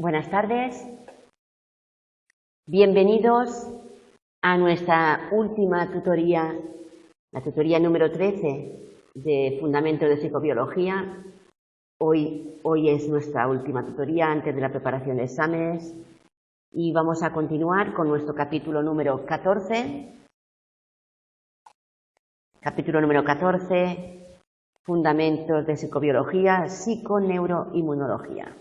Buenas tardes, bienvenidos a nuestra última tutoría, la tutoría número 13 de Fundamentos de Psicobiología. Hoy es nuestra última tutoría antes de la preparación de exámenes y vamos a continuar con nuestro capítulo número 14. Capítulo número 14, Fundamentos de Psicobiología, Psiconeuroinmunología.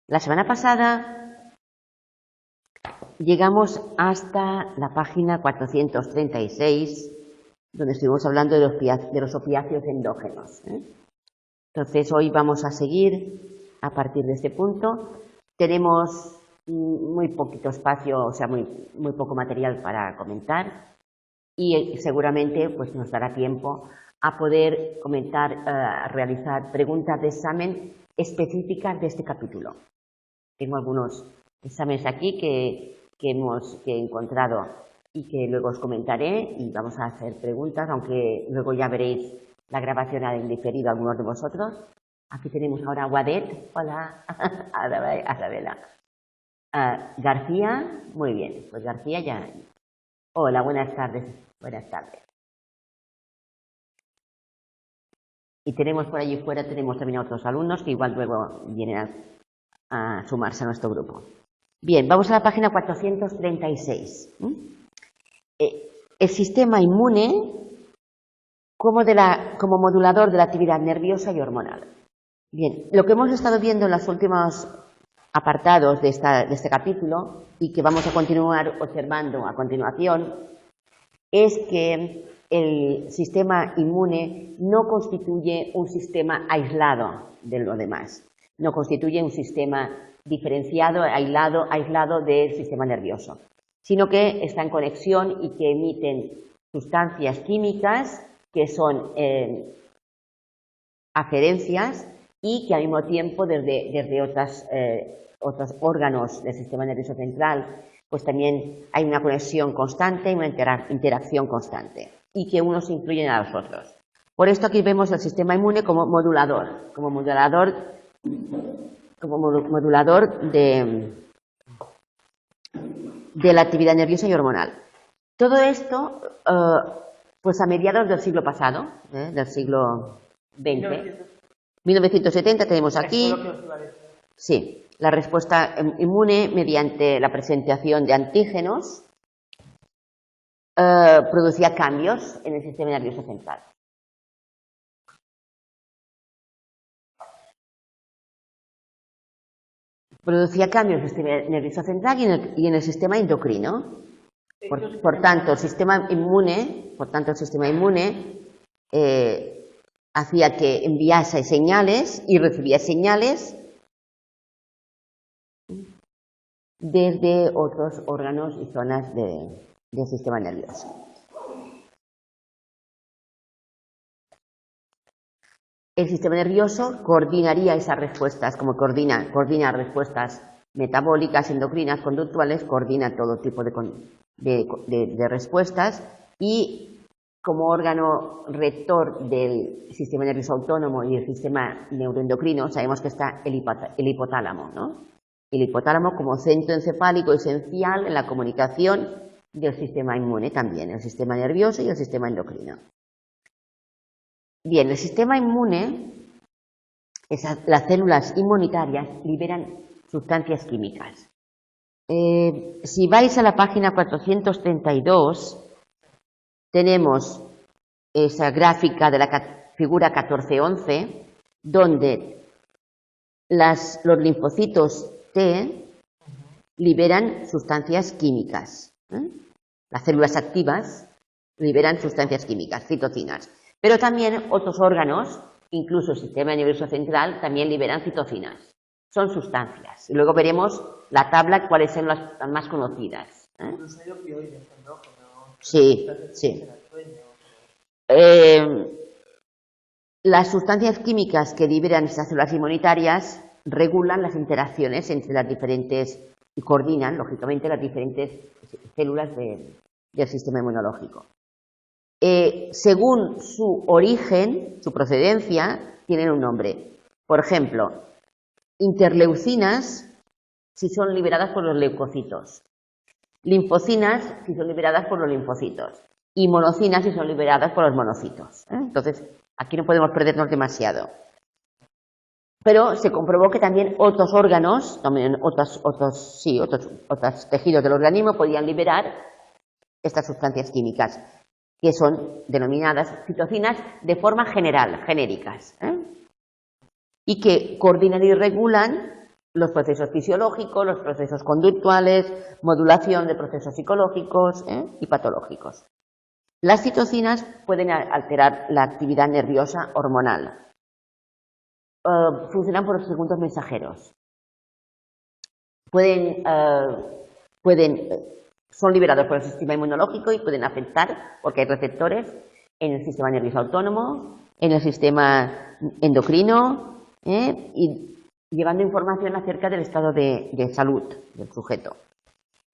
La semana pasada llegamos hasta la página 436, donde estuvimos hablando de los opiáceos endógenos. Entonces, hoy vamos a seguir a partir de este punto. Tenemos muy poquito espacio, o sea, muy poco material para comentar y seguramente pues, nos dará tiempo a poder comentar, a realizar preguntas de examen específicas de este capítulo. Tengo algunos exámenes aquí que he encontrado y que luego os comentaré y vamos a hacer preguntas, aunque luego ya veréis la grabación en diferido a algunos de vosotros. Aquí tenemos ahora a Guadet, hola, Arabela. García, muy bien, pues García ya. Hola, buenas tardes, buenas tardes. Y tenemos por allí fuera, tenemos también a otros alumnos que igual luego vienen a sumarse a nuestro grupo. Bien, vamos a la página 436. El sistema inmune como modulador de la actividad nerviosa y hormonal. Bien, lo que hemos estado viendo en los últimos apartados de este capítulo y que vamos a continuar observando a continuación es que el sistema inmune no constituye un sistema aislado de lo demás. No constituye un sistema diferenciado, aislado del sistema nervioso, sino que está en conexión y que emiten sustancias químicas que son aferencias y que al mismo tiempo desde otros órganos del sistema nervioso central pues también hay una conexión constante y una interacción constante y que unos influyen a los otros. Por esto aquí vemos el sistema inmune como modulador de la actividad nerviosa y hormonal. Todo esto, pues a mediados del siglo pasado, del siglo XX, 1970 tenemos aquí, sí, la respuesta inmune mediante la presentación de antígenos producía cambios en el sistema nervioso central. Producía cambios en el sistema nervioso central y en el sistema endocrino. Por tanto, el sistema inmune hacía que enviase señales y recibía señales desde otros órganos y zonas del sistema nervioso. El sistema nervioso coordinaría esas respuestas, como coordina respuestas metabólicas, endocrinas, conductuales, coordina todo tipo de respuestas y como órgano rector del sistema nervioso autónomo y el sistema neuroendocrino sabemos que está el hipotálamo, ¿no? El hipotálamo como centro encefálico esencial en la comunicación del sistema inmune también, el sistema nervioso y el sistema endocrino. Bien, el sistema inmune, las células inmunitarias liberan sustancias químicas. Si vais a la página 432, tenemos esa gráfica de la figura 1411, donde los linfocitos T liberan sustancias químicas. Las células activas liberan sustancias químicas, citocinas. Pero también otros órganos, incluso el sistema nervioso central, también liberan citocinas. Son sustancias. Y luego veremos la tabla cuáles son las más conocidas. Incluso hay opioides endógenos. Sí, sí. Las sustancias químicas que liberan estas células inmunitarias regulan las interacciones entre las diferentes y coordinan, lógicamente, las diferentes células del sistema inmunológico. Según su origen, su procedencia, tienen un nombre. Por ejemplo, interleucinas si son liberadas por los leucocitos, linfocinas si son liberadas por los linfocitos y monocinas si son liberadas por los monocitos. Entonces, aquí no podemos perdernos demasiado. Pero se comprobó que también otros órganos, también otros tejidos del organismo podían liberar estas sustancias químicas, que son denominadas citocinas de forma general, genéricas, y que coordinan y regulan los procesos fisiológicos, los procesos conductuales, modulación de procesos psicológicos y patológicos. Las citocinas pueden alterar la actividad nerviosa hormonal. Funcionan por los segundos mensajeros. Son liberados por el sistema inmunológico y pueden afectar, porque hay receptores en el sistema nervioso autónomo, en el sistema endocrino, y llevando información acerca del estado de salud del sujeto.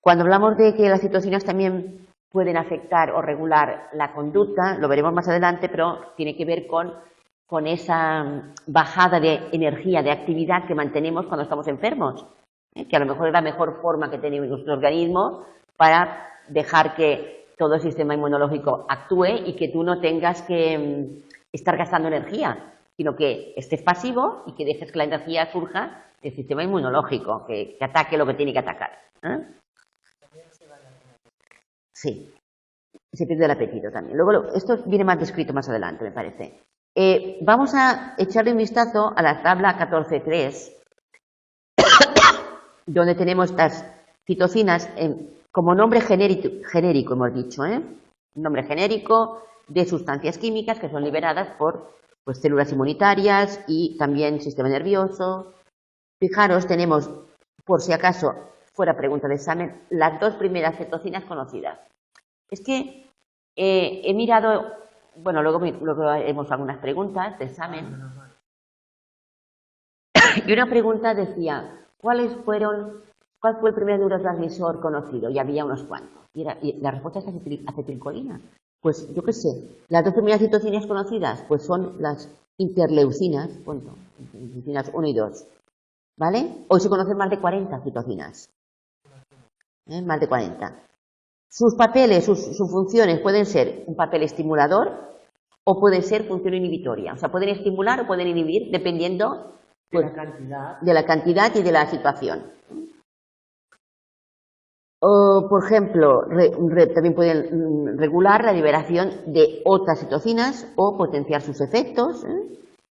Cuando hablamos de que las citocinas también pueden afectar o regular la conducta, lo veremos más adelante, pero tiene que ver con esa bajada de energía, de actividad que mantenemos cuando estamos enfermos, que a lo mejor es la mejor forma que tiene nuestro organismo para dejar que todo el sistema inmunológico actúe y que tú no tengas que estar gastando energía, sino que estés pasivo y que dejes que la energía surja del sistema inmunológico, que ataque lo que tiene que atacar. Sí, se pierde el apetito también. Luego, esto viene más descrito más adelante, me parece. Vamos a echarle un vistazo a la tabla 14.3, donde tenemos estas citocinas como nombre genérico, hemos dicho, un nombre genérico de sustancias químicas que son liberadas por células inmunitarias y también sistema nervioso. Fijaros, tenemos, por si acaso fuera pregunta de examen, las dos primeras citocinas conocidas. Es que he mirado, bueno, luego haremos algunas preguntas de examen. Y una pregunta decía, ¿cuál fue el primer neurotransmisor conocido? Y había unos cuantos. Y la respuesta es acetilcolina. Pues yo qué sé, las dos primeras citocinas conocidas pues son las interleucinas, interleucinas 1 y 2, ¿vale? Hoy se conocen más de 40 citocinas, más de 40. Sus papeles, sus funciones pueden ser un papel estimulador o puede ser función inhibitoria, o sea, pueden estimular o pueden inhibir dependiendo de la cantidad y de la situación. Por ejemplo, también pueden regular la liberación de otras citocinas o potenciar sus efectos.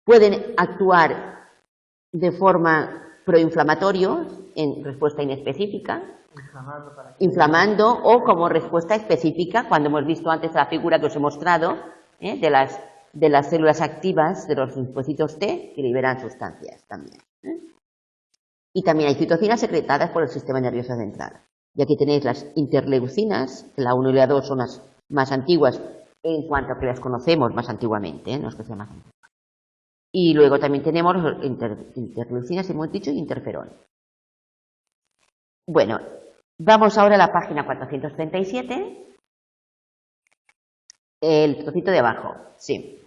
Pueden actuar de forma proinflamatoria en respuesta inespecífica, inflamando o como respuesta específica, cuando hemos visto antes la figura que os he mostrado de las células activas de los linfocitos T que liberan sustancias también. Y también hay citocinas secretadas por el sistema nervioso central. Y aquí tenéis las interleucinas, la 1 y la 2 son las más antiguas en cuanto a que las conocemos más antiguamente, no es que sean más antiguas. Y luego también tenemos interleucinas, hemos dicho, y interferón. Bueno, vamos ahora a la página 437, el trocito de abajo, sí.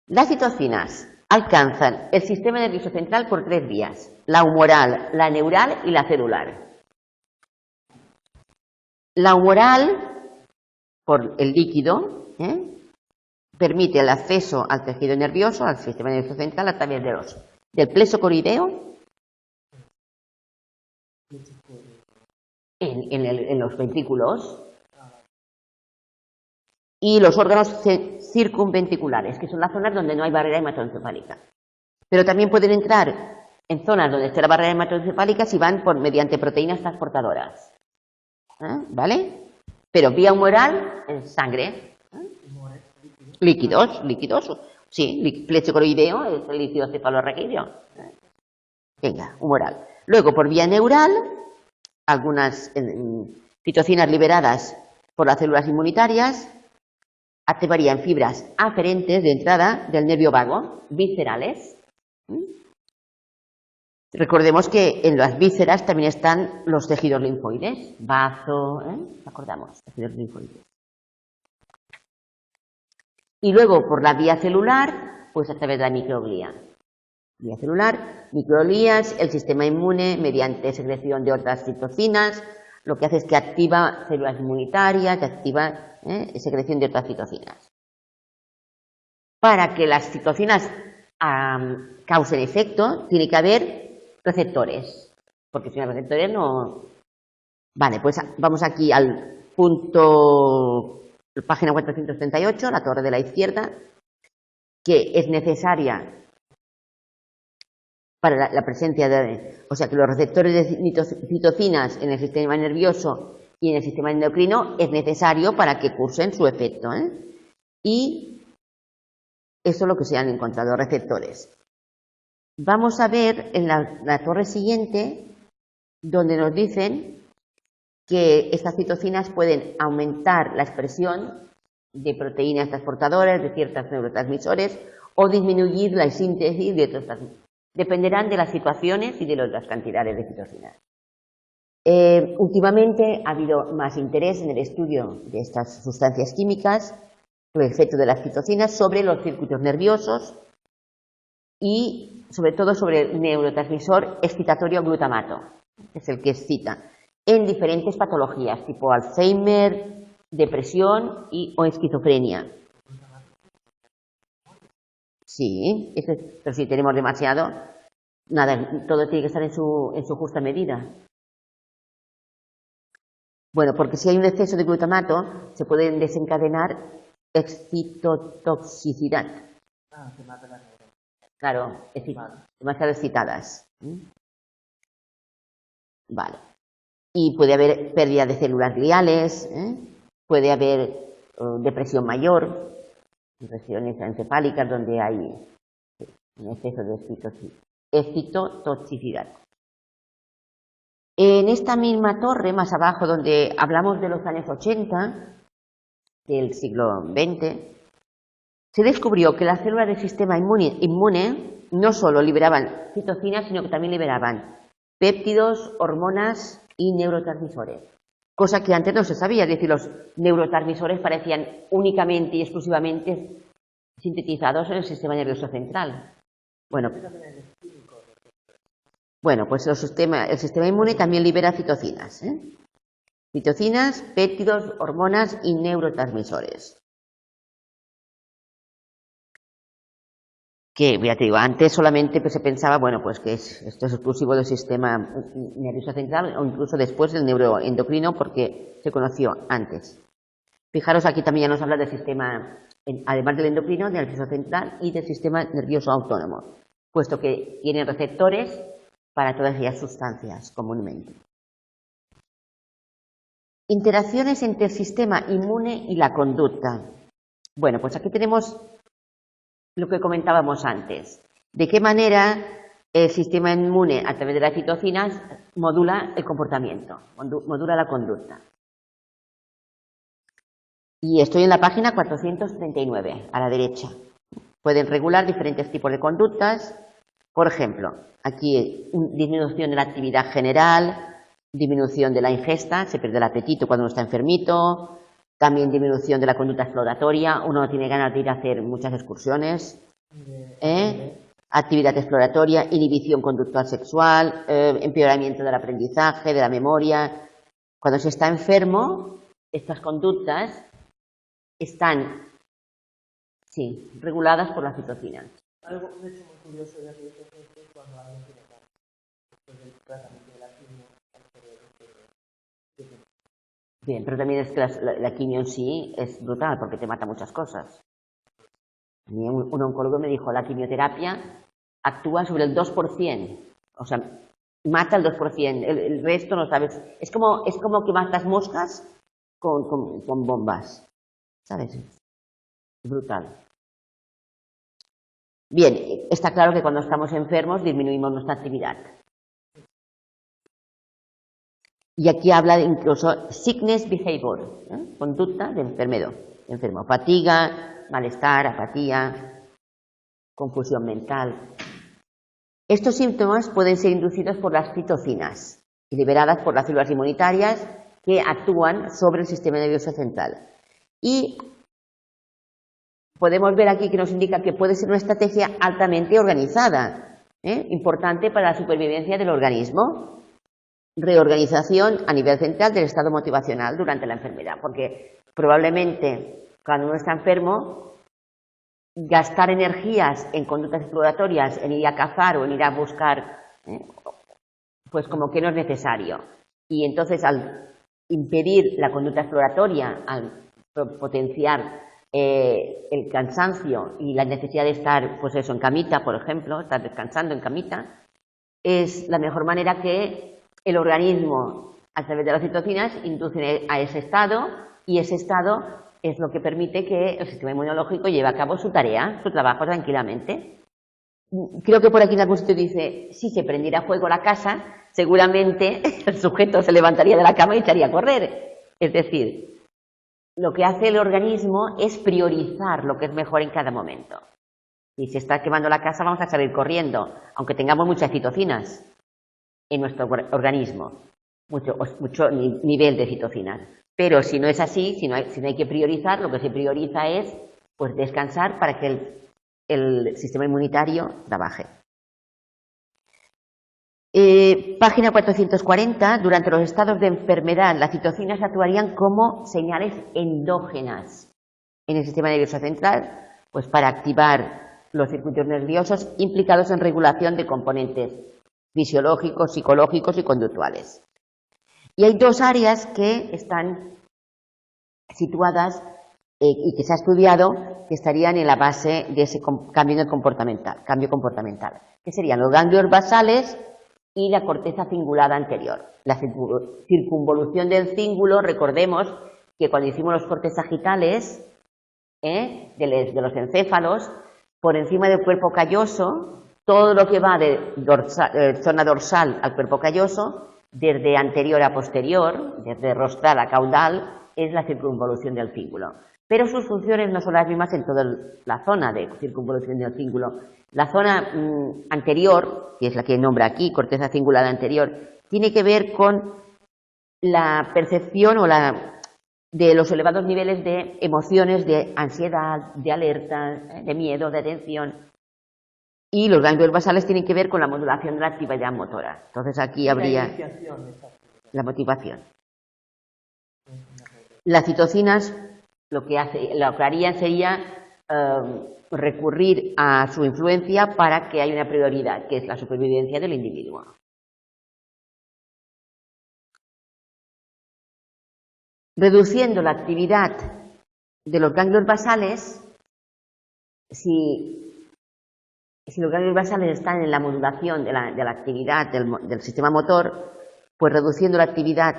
Las citocinas alcanzan el sistema nervioso central por 3 vías, la humoral, la neural y la celular. La humoral, por el líquido, permite el acceso al tejido nervioso, al sistema nervioso central, a través del plexo coroideo, en los ventrículos, y los órganos circunventriculares, que son las zonas donde no hay barrera hematoencefálica. Pero también pueden entrar en zonas donde esté la barrera hematoencefálica si van mediante proteínas transportadoras. ¿Vale? Pero vía humoral, sangre. Líquidos. Sí, plexo coroideo es el líquido cefalorraquídeo. Venga, humoral. Luego, por vía neural, algunas citocinas liberadas por las células inmunitarias activarían fibras aferentes de entrada del nervio vago, viscerales. Recordemos que en las vísceras también están los tejidos linfoides, bazo, acordamos, tejidos linfoides. Y luego, por la vía celular, Pues a través de la microglía. Vía celular, microglías, el sistema inmune mediante secreción de otras citocinas, lo que hace es que activa células inmunitarias, que activa secreción de otras citocinas. Para que las citocinas causen efecto, tiene que haber receptores, porque si no hay receptores no... Vale, pues vamos aquí al punto, página 438, la torre de la izquierda, que es necesaria para la presencia de... O sea, que los receptores de citocinas en el sistema nervioso y en el sistema endocrino es necesario para que cursen su efecto. Y eso es lo que se han encontrado, receptores. Vamos a ver en la torre siguiente, donde nos dicen que estas citocinas pueden aumentar la expresión de proteínas transportadoras, de ciertos neurotransmisores, o disminuir la síntesis de otros transmisores. Dependerán de las situaciones y de las cantidades de citocinas. Últimamente ha habido más interés en el estudio de estas sustancias químicas, el efecto de las citocinas sobre los circuitos nerviosos y sobre todo sobre el neurotransmisor excitatorio glutamato, que es el que excita, en diferentes patologías tipo Alzheimer, depresión o esquizofrenia. Sí, pero si tenemos demasiado, nada, todo tiene que estar en su justa medida. Bueno, porque si hay un exceso de glutamato, se puede desencadenar excitotoxicidad. Se mata las neuronas. Claro, demasiado excitadas. Vale. Y puede haber pérdida de células gliales, puede haber depresión mayor, lesiones encefálicas donde hay un exceso de excitotoxicidad. En esta misma torre, más abajo, donde hablamos de los años 80 del siglo XX, se descubrió que las células del sistema inmune no solo liberaban citocinas, sino que también liberaban péptidos, hormonas y neurotransmisores. Cosa que antes no se sabía, es decir, los neurotransmisores parecían únicamente y exclusivamente sintetizados en el sistema nervioso central. Bueno, pues el sistema inmune también libera citocinas. Citocinas, péptidos, hormonas y neurotransmisores. Que, ya te digo, antes solamente se pensaba, bueno, pues que esto es exclusivo del sistema nervioso central o incluso después del neuroendocrino porque se conoció antes. Fijaros, aquí también ya nos habla del sistema, además del endocrino, del nervioso central y del sistema nervioso autónomo, puesto que tienen receptores para todas aquellas sustancias comúnmente. Interacciones entre el sistema inmune y la conducta. Bueno, pues aquí tenemos lo que comentábamos antes. De qué manera el sistema inmune, a través de las citocinas, modula el comportamiento, modula la conducta. Y estoy en la página 439, a la derecha. Pueden regular diferentes tipos de conductas. Por ejemplo, aquí disminución de la actividad general, disminución de la ingesta, se pierde el apetito cuando uno está enfermito, también disminución de la conducta exploratoria, uno no tiene ganas de ir a hacer muchas excursiones, actividad exploratoria, inhibición conductual sexual, empeoramiento del aprendizaje, de la memoria. Cuando se está enfermo, estas conductas están, sí, reguladas por las citocinas. Algo un hecho muy curioso de aquellos es cuando alguien tiene cáncer, después del tratamiento de la quimio, Bien, pero también es que la quimio en sí es brutal porque te mata muchas cosas. A mí un oncólogo me dijo, la quimioterapia actúa sobre el 2%, o sea, mata el 2%, el resto no sabes. Es como que matas moscas con bombas, ¿sabes? Es brutal. Bien, está claro que cuando estamos enfermos disminuimos nuestra actividad. Y aquí habla de incluso sickness behavior, conducta de enfermo, fatiga, malestar, apatía, confusión mental. Estos síntomas pueden ser inducidos por las citocinas y liberadas por las células inmunitarias que actúan sobre el sistema nervioso central. Y podemos ver aquí que nos indica que puede ser una estrategia altamente organizada, importante para la supervivencia del organismo. Reorganización a nivel central del estado motivacional durante la enfermedad, porque probablemente cuando uno está enfermo, gastar energías en conductas exploratorias, en ir a cazar o en ir a buscar, pues como que no es necesario. Y entonces al impedir la conducta exploratoria, al potenciar el cansancio y la necesidad de estar, pues eso, en camita, por ejemplo, estar descansando en camita, es la mejor manera que el organismo, a través de las citocinas, induce a ese estado, y ese estado es lo que permite que el sistema inmunológico lleve a cabo su tarea, su trabajo tranquilamente. Creo que por aquí en algún sitio dice, si se prendiera fuego la casa, seguramente el sujeto se levantaría de la cama y echaría a correr. Es decir, lo que hace el organismo es priorizar lo que es mejor en cada momento. Si se está quemando la casa, vamos a salir corriendo, aunque tengamos muchas citocinas en nuestro organismo, mucho nivel de citocinas. Pero si no es así, si no hay que priorizar, lo que se prioriza es pues descansar para que el sistema inmunitario trabaje. Página 440. Durante los estados de enfermedad, las citocinas actuarían como señales endógenas en el sistema nervioso central, pues para activar los circuitos nerviosos implicados en regulación de componentes fisiológicos, psicológicos y conductuales. Y hay dos áreas que están situadas y que se ha estudiado que estarían en la base de ese cambio comportamental, que serían los ganglios basales y la corteza cingulada anterior. La circunvolución del cíngulo, recordemos que cuando hicimos los cortes sagitales de los encéfalos, por encima del cuerpo calloso, todo lo que va de zona dorsal al cuerpo calloso, desde anterior a posterior, desde rostral a caudal, es la circunvolución del cíngulo. Pero sus funciones no son las mismas en toda la zona de circunvolución del cíngulo. La zona anterior, que es la que nombra aquí, corteza cingulada anterior, tiene que ver con la percepción de los elevados niveles de emociones, de ansiedad, de alerta, de miedo, de atención. Y los ganglios basales tienen que ver con la modulación de la actividad motora. Entonces aquí habría la motivación. Las citocinas lo que harían sería recurrir a su influencia para que haya una prioridad, que es la supervivencia del individuo. Reduciendo la actividad de los ganglios basales, si los ganglios basales están en la modulación de la actividad del sistema motor, pues reduciendo la actividad,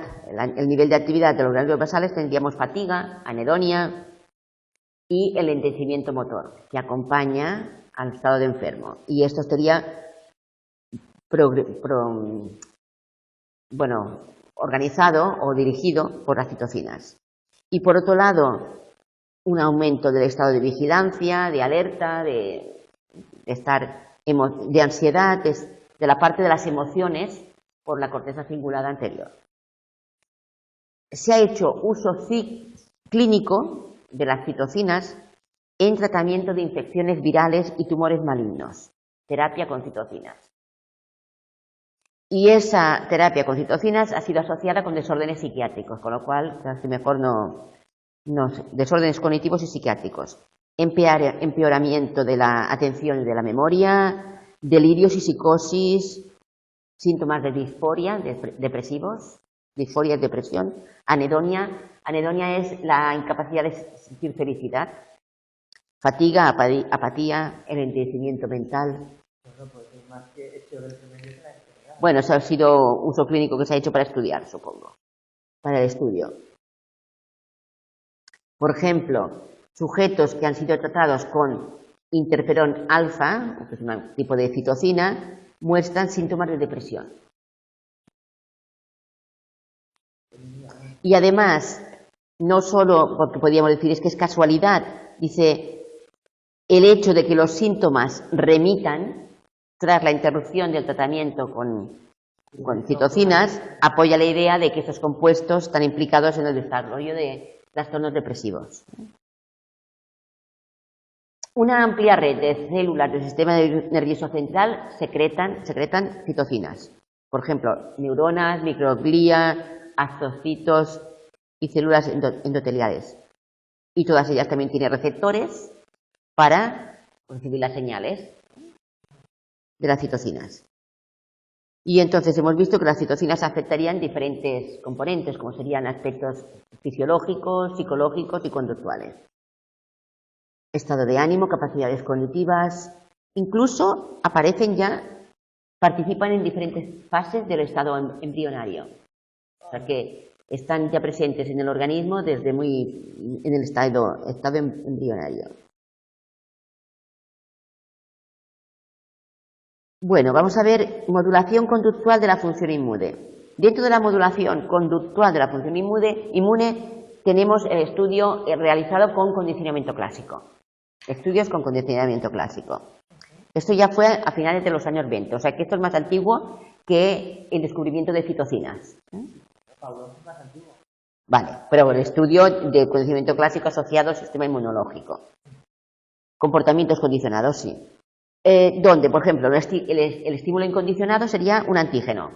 el nivel de actividad de los ganglios basales, tendríamos fatiga, anedonia y el enlentecimiento motor, que acompaña al estado de enfermo. Y esto estaría organizado o dirigido por las citocinas. Y por otro lado, un aumento del estado de vigilancia, de alerta, de ansiedad, de la parte de las emociones por la corteza cingulada anterior. Se ha hecho uso clínico de las citocinas en tratamiento de infecciones virales y tumores malignos, terapia con citocinas. Y esa terapia con citocinas ha sido asociada con desórdenes psiquiátricos, con lo cual, casi mejor desórdenes cognitivos y psiquiátricos. Empeoramiento de la atención y de la memoria, delirios y psicosis, síntomas de disforia, depresivos, disforia y depresión, anedonia. Anedonia es la incapacidad de sentir felicidad, fatiga, apatía, el enlentecimiento mental. Bueno, eso ha sido uso clínico que se ha hecho para estudiar, supongo, para el estudio. Por ejemplo, sujetos que han sido tratados con interferón alfa, que es un tipo de citocina, muestran síntomas de depresión. Y además, no solo, porque podríamos decir es que es casualidad, dice, el hecho de que los síntomas remitan tras la interrupción del tratamiento con citocinas apoya la idea de que estos compuestos están implicados en el desarrollo de trastornos depresivos. una amplia red de células del sistema nervioso central secretan citocinas. Por ejemplo, neuronas, microglía, astocitos y células endoteliales. Y todas ellas también tienen receptores para recibir las señales de las citocinas. Y entonces hemos visto que las citocinas afectarían diferentes componentes, como serían aspectos fisiológicos, psicológicos y conductuales. Estado de ánimo, capacidades cognitivas, incluso participan en diferentes fases del estado embrionario. O sea que están ya presentes en el organismo desde en el estado embrionario. Bueno, vamos a ver modulación conductual de la función inmune. Dentro de la modulación conductual de la función inmune tenemos el estudio realizado con condicionamiento clásico. Estudios con condicionamiento clásico. Esto ya fue a finales de los años 20, o sea que esto es más antiguo que el descubrimiento de citocinas. Vale, pero el estudio de condicionamiento clásico asociado al sistema inmunológico. Comportamientos condicionados, sí. Donde, por ejemplo, el estímulo incondicionado sería un antígeno.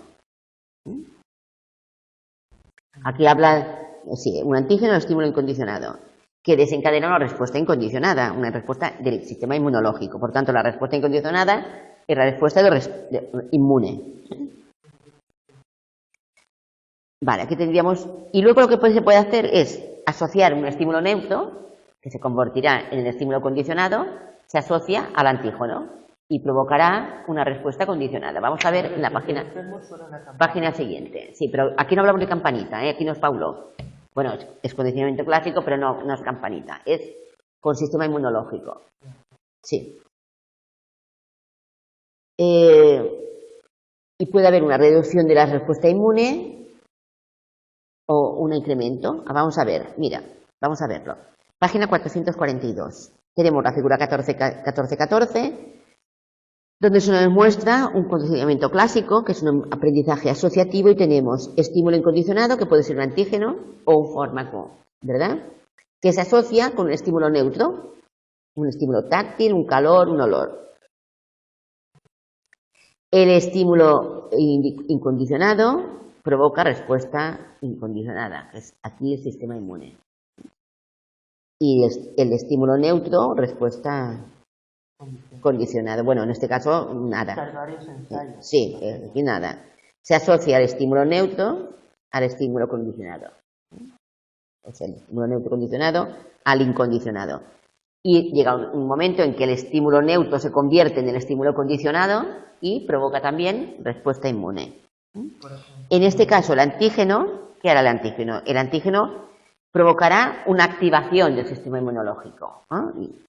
Aquí habla, sí, un antígeno, estímulo incondicionado, que desencadena una respuesta incondicionada, una respuesta del sistema inmunológico. Por tanto, la respuesta incondicionada es la respuesta inmune. Vale, aquí tendríamos, y luego lo que se puede hacer es asociar un estímulo neutro, que se convertirá en el estímulo condicionado, se asocia al antígeno y provocará una respuesta condicionada. Vamos a ver en la página siguiente. Sí, pero aquí no hablamos de campanita, aquí no es Pavlov. Bueno, es condicionamiento clásico, pero no es campanita, es con sistema inmunológico. Sí. Y puede haber una reducción de la respuesta inmune o un incremento. Vamos a ver, mira, vamos a verlo. Página 442. Tenemos la figura 14-14, donde se nos muestra un condicionamiento clásico, que es un aprendizaje asociativo, y tenemos estímulo incondicionado, que puede ser un antígeno o un fármaco, ¿verdad? Que se asocia con un estímulo neutro, un estímulo táctil, un calor, un olor. El estímulo incondicionado provoca respuesta incondicionada, que es aquí el sistema inmune. Y el estímulo neutro, respuesta condicionada. Bueno, en este caso, nada. Sí, aquí nada. Se asocia el estímulo neutro al estímulo condicionado. Es el estímulo neutro condicionado al incondicionado. Y llega un momento en que el estímulo neutro se convierte en el estímulo condicionado y provoca también respuesta inmune. En este caso, el antígeno, ¿qué hará el antígeno? El antígeno provocará una activación del sistema inmunológico,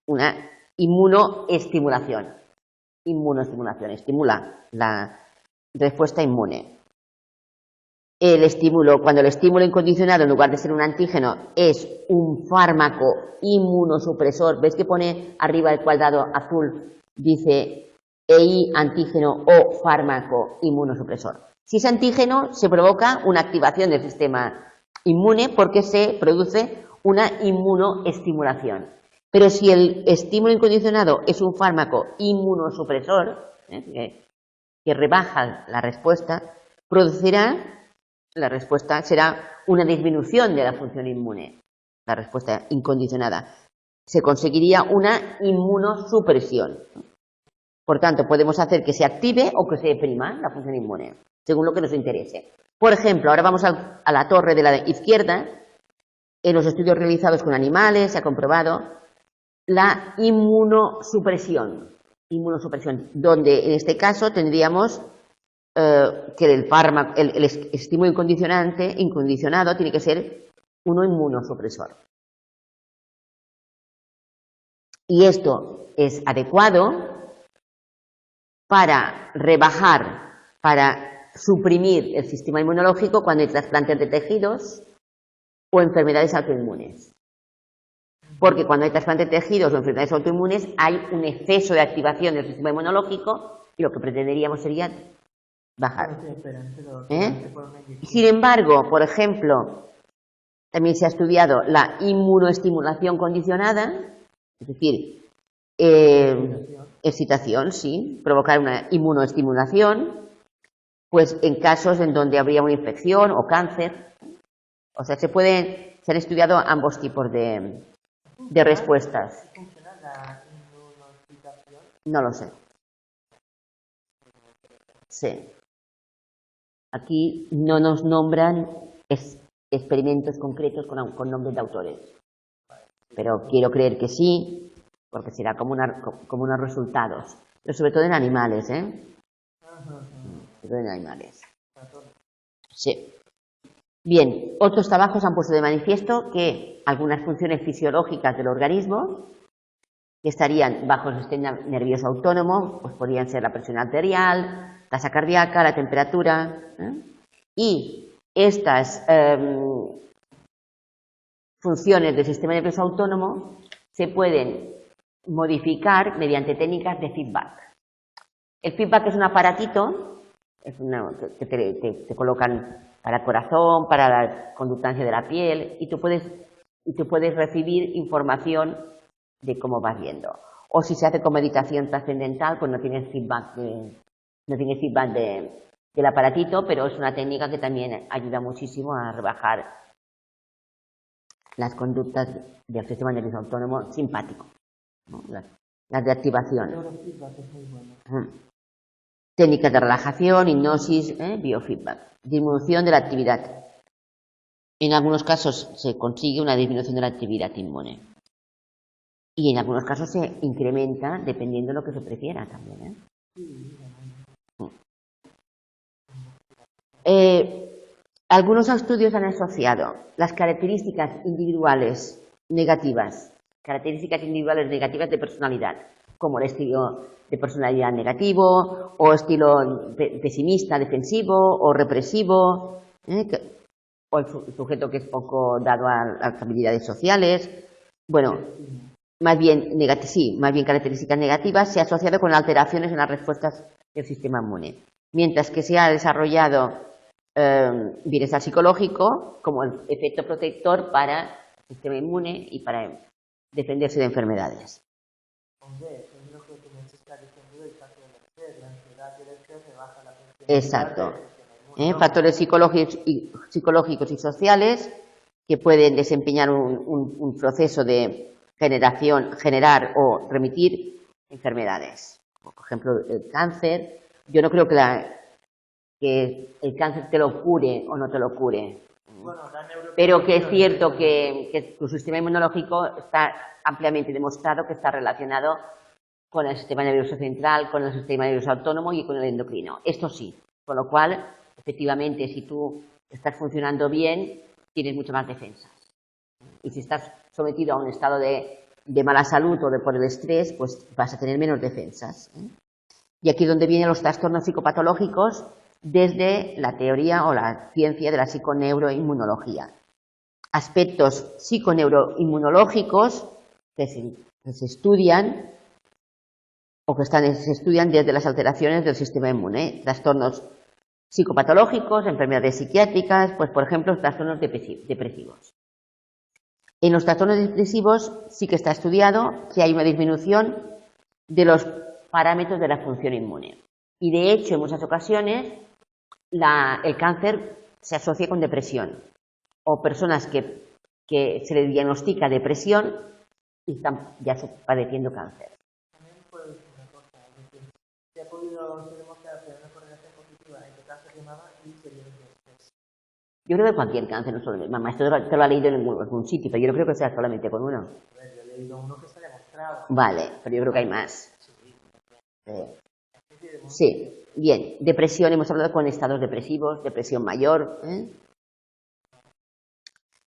una inmunoestimulación. Inmunoestimulación, estimula la respuesta inmune. Cuando el estímulo incondicionado, en lugar de ser un antígeno, es un fármaco inmunosupresor, ¿ves que pone arriba el cuadrado azul? Dice EI, antígeno o fármaco inmunosupresor. Si es antígeno, se provoca una activación del sistema inmune porque se produce una inmunoestimulación. Pero si el estímulo incondicionado es un fármaco inmunosupresor, que rebaja la respuesta, la respuesta será una disminución de la función inmune, la respuesta incondicionada. Se conseguiría una inmunosupresión. Por tanto, podemos hacer que se active o que se deprima la función inmune, según lo que nos interese. Por ejemplo, ahora vamos a la torre de la izquierda. En los estudios realizados con animales se ha comprobado la inmunosupresión, donde en este caso tendríamos que el estímulo incondicionado tiene que ser uno inmunosupresor. Y esto es adecuado para suprimir el sistema inmunológico cuando hay trasplantes de tejidos o enfermedades autoinmunes. Porque cuando hay trasplantes de tejidos o enfermedades autoinmunes hay un exceso de activación del sistema inmunológico y lo que pretenderíamos sería bajar. Sin embargo, por ejemplo, también se ha estudiado la inmunoestimulación condicionada, es decir, excitación, sí, provocar una inmunoestimulación, pues en casos en donde habría una infección o cáncer. O sea, se han estudiado ambos tipos de respuestas. ¿Funciona la inmunoexcitación? No lo sé. Sí. Aquí no nos nombran experimentos concretos con nombres de autores. Pero quiero creer que sí, porque será como unos resultados. Pero sobre todo en animales, ¿eh? Sobre todo en animales. Sí. Bien, otros trabajos han puesto de manifiesto que algunas funciones fisiológicas del organismo que estarían bajo el sistema nervioso autónomo, pues podrían ser la presión arterial, tasa cardíaca, la temperatura, y estas funciones del sistema nervioso autónomo se pueden modificar mediante técnicas de feedback. El feedback es un aparatito que te colocan para el corazón, para la conductancia de la piel, y tú puedes recibir información de cómo vas viendo. O si se hace con meditación trascendental, pues no tienes feedback del aparatito, pero es una técnica que también ayuda muchísimo a rebajar las conductas del sistema nervioso autónomo simpático, ¿no? Las de activación. Técnicas de relajación, hipnosis, biofeedback, disminución de la actividad. En algunos casos se consigue una disminución de la actividad inmune. Y en algunos casos se incrementa dependiendo de lo que se prefiera también. Algunos estudios han asociado las características individuales negativas de personalidad, como el estilo de personalidad negativo, o estilo pesimista, defensivo, o represivo, o el sujeto que es poco dado a las habilidades sociales. Bueno, más bien características negativas, se ha asociado con alteraciones en las respuestas del sistema inmune. Mientras que se ha desarrollado bienestar psicológico como el efecto protector para el sistema inmune y para defenderse de enfermedades. Exacto. Factores psicológicos y sociales que pueden desempeñar un proceso de generar o remitir enfermedades. Por ejemplo, el cáncer. Yo no creo que el cáncer te lo cure o no te lo cure. Pero que es cierto que tu sistema inmunológico está ampliamente demostrado que está relacionado con el sistema nervioso central, con el sistema nervioso autónomo y con el endocrino. Esto sí. Con lo cual, efectivamente, si tú estás funcionando bien, tienes mucho más defensas. Y si estás sometido a un estado de mala salud o por el estrés, pues vas a tener menos defensas. Y aquí es donde vienen los trastornos psicopatológicos desde la teoría o la ciencia de la psiconeuroinmunología. Aspectos psiconeuroinmunológicos que se estudian o que se estudian desde las alteraciones del sistema inmune. Trastornos psicopatológicos, enfermedades psiquiátricas, pues por ejemplo, trastornos depresivos. En los trastornos depresivos sí que está estudiado que hay una disminución de los parámetros de la función inmune. Y de hecho, en muchas ocasiones, el cáncer se asocia con depresión. O personas que se les diagnostica depresión y están ya padeciendo cáncer. También puede decir una cosa, es decir, se ha podido demostrar que hay una correlación positiva entre cáncer de mama y periodos de estrés. Yo creo que cualquier cáncer, no solo de mama, esto te lo ha leído en algún sitio, pero yo no creo que sea solamente con uno. Yo he leído uno que se ha demostrado. Vale, pero yo creo que hay más. Sí, bien. Depresión, hemos hablado con estados depresivos, depresión mayor.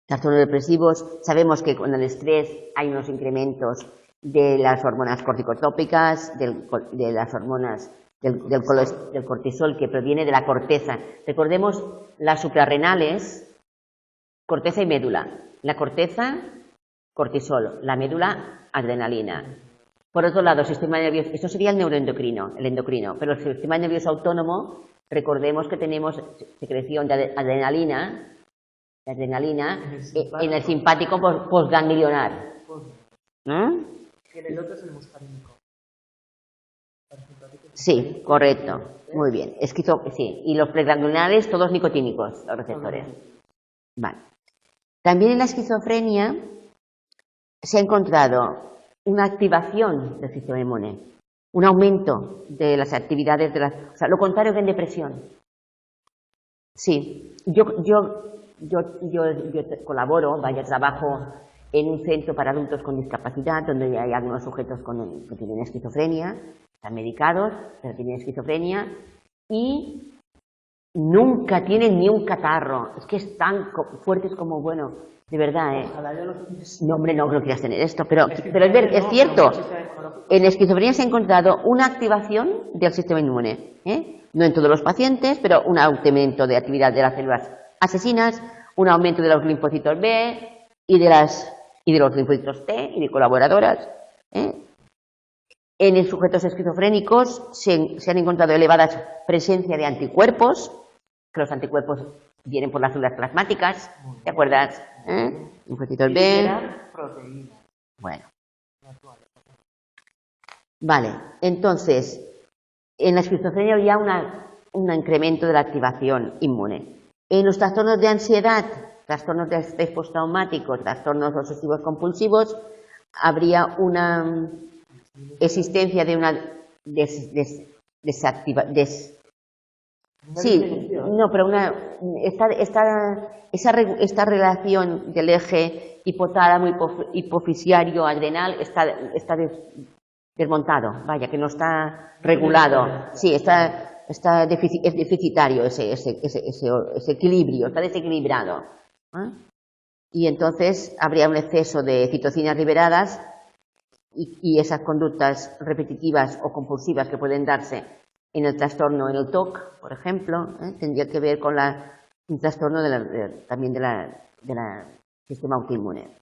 Trastornos depresivos, sabemos que con el estrés hay unos incrementos de las hormonas corticotrópicas, de las hormonas del cortisol que proviene de la corteza. Recordemos las suprarrenales, corteza y médula. La corteza, cortisol, la médula, adrenalina. Por otro lado, el sistema nervioso, esto sería el endocrino, pero el sistema nervioso autónomo, recordemos que tenemos secreción de adrenalina en el simpático postganglionar. Y en el otro es el muscarínico. Sí, correcto. Muy bien. Sí. Y los preglandulares, todos nicotínicos, los receptores. Vale. También en la esquizofrenia se ha encontrado una activación del sistema inmune, un aumento de las actividades o sea, lo contrario que en depresión. Sí, yo colaboro, trabajo en un centro para adultos con discapacidad, donde hay algunos sujetos que tienen esquizofrenia, están medicados, pero tienen esquizofrenia y nunca tienen ni un catarro. Es que es tan fuertes como, bueno, de verdad, No, hombre, no quieras tener esto, pero es cierto. En esquizofrenia se ha encontrado una activación del sistema inmune, no en todos los pacientes, pero un aumento de actividad de las células asesinas, un aumento de los linfocitos B y de los linfocitos T y de colaboradoras. En sujetos esquizofrénicos se han encontrado elevadas presencia de anticuerpos, que los anticuerpos vienen por las células plasmáticas, ¿te acuerdas? Linfocitos B. Bueno. Vale, entonces, en la esquizofrenia había un incremento de la activación inmune. En los trastornos de ansiedad, trastornos de estrés postraumático, trastornos obsesivos compulsivos, habría una existencia de una esta relación del eje hipotálamo hipofisiario adrenal está desmontado, vaya, que no está regulado. Sí, es deficitario ese equilibrio, está desequilibrado. Y entonces habría un exceso de citocinas liberadas y esas conductas repetitivas o compulsivas que pueden darse en el trastorno, en el TOC, por ejemplo, tendría que ver con un trastorno también del sistema autoinmune.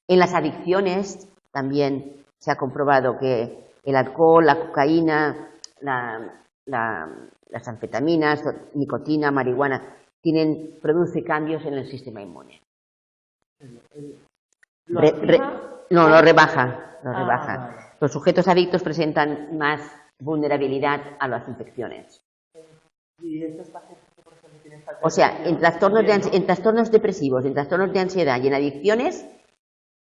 En las adicciones también se ha comprobado que el alcohol, la cocaína, las anfetaminas, nicotina, marihuana, produce cambios en el sistema inmune. Lo rebaja. Vale. Los sujetos adictos presentan más vulnerabilidad a las infecciones. ¿Y estos pacientes que, por ejemplo, tienen falta de o sea, en trastornos depresivos, en trastornos de ansiedad y en adicciones,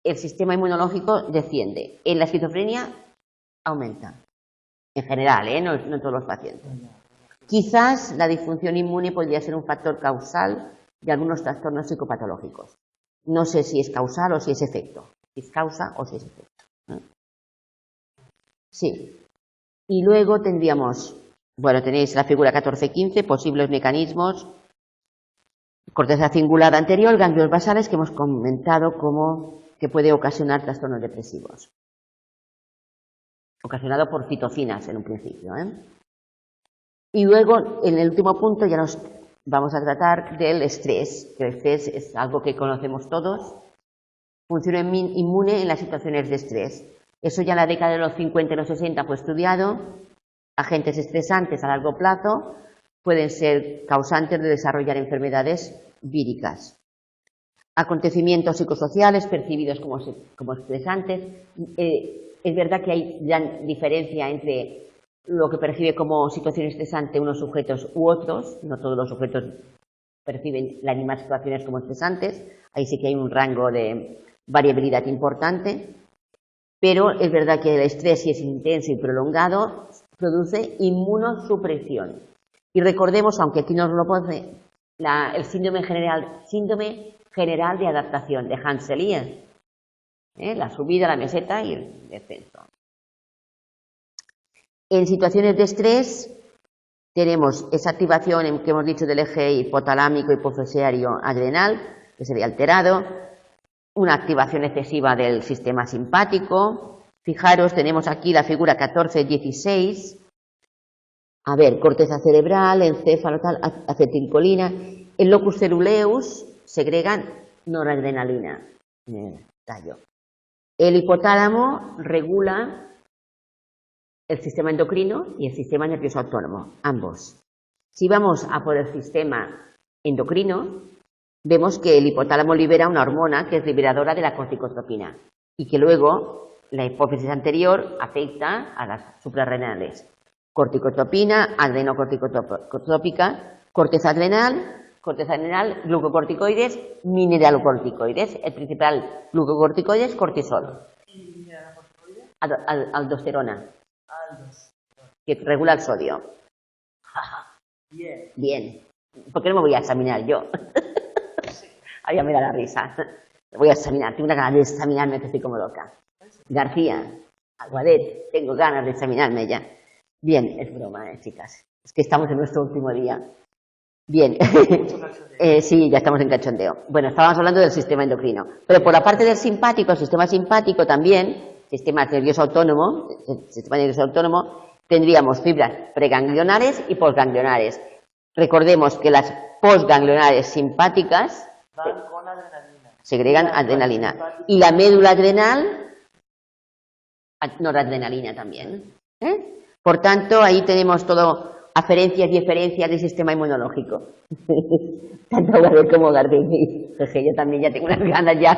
el sistema inmunológico desciende. En la esquizofrenia aumenta. En general, no en todos los pacientes. Quizás la disfunción inmune podría ser un factor causal de algunos trastornos psicopatológicos. No sé si es causal o si es efecto. Si es causa o si es efecto. Sí. Y luego tendríamos, bueno, tenéis la figura 14-15, posibles mecanismos. Corteza cingulada anterior, ganglios basales que hemos comentado que puede ocasionar trastornos depresivos. Ocasionado por citocinas en un principio. Y luego, en el último punto, ya nos vamos a tratar del estrés, que el estrés es algo que conocemos todos. Función inmune en las situaciones de estrés. Eso ya en la década de los 50 y los 60 fue estudiado. Agentes estresantes a largo plazo pueden ser causantes de desarrollar enfermedades víricas. Acontecimientos psicosociales percibidos como estresantes. Es verdad que hay gran diferencia entre lo que percibe como situación estresante unos sujetos u otros. No todos los sujetos perciben las mismas situaciones como estresantes. Ahí sí que hay un rango de variabilidad importante. Pero es verdad que el estrés, si es intenso y prolongado, produce inmunosupresión. Y recordemos, aunque aquí nos lo pone, el síndrome general de adaptación de Hanselian. La subida, la meseta y el descenso. En situaciones de estrés tenemos esa activación que hemos dicho del eje hipotalámico hipoficiario adrenal, que se ve alterado, una activación excesiva del sistema simpático. Fijaros, tenemos aquí la figura 14-16. A ver, corteza cerebral, encéfalo, acetilcolina. El locus ceruleus segregan noradrenalina en el tallo. El hipotálamo regula el sistema endocrino y el sistema nervioso autónomo, ambos. Si vamos a por el sistema endocrino, vemos que el hipotálamo libera una hormona que es liberadora de la corticotropina y que luego la hipófisis anterior afecta a las suprarrenales. Corticotropina, adrenocorticotrópica, corteza adrenal, glucocorticoides, mineralocorticoides. El principal glucocorticoide es cortisol. ¿Y mineralocorticoides? Aldosterona, Aldos. que regula el sodio. Bien. Bien. ¿Por qué no me voy a examinar yo? Ahí me da la risa. Me voy a examinar. Tengo una ganas de examinarme que estoy como loca. García, Aguadet, tengo ganas de examinarme ya. Bien, es broma, chicas. Es que estamos en nuestro último día. Bien. Sí, ya estamos en cachondeo. Bueno, estábamos hablando del sistema endocrino. Pero por la parte del simpático, el sistema simpático también, sistema nervioso autónomo, tendríamos fibras preganglionares y posganglionares. Recordemos que las posganglionares simpáticas Van con adrenalina. segregan adrenalina. Y la médula adrenal, noradrenalina también. Por tanto, ahí tenemos todo, aferencias y eferencias del sistema inmunológico. Tanto Gabriel como Gardini. Yo también ya tengo unas ganas ya.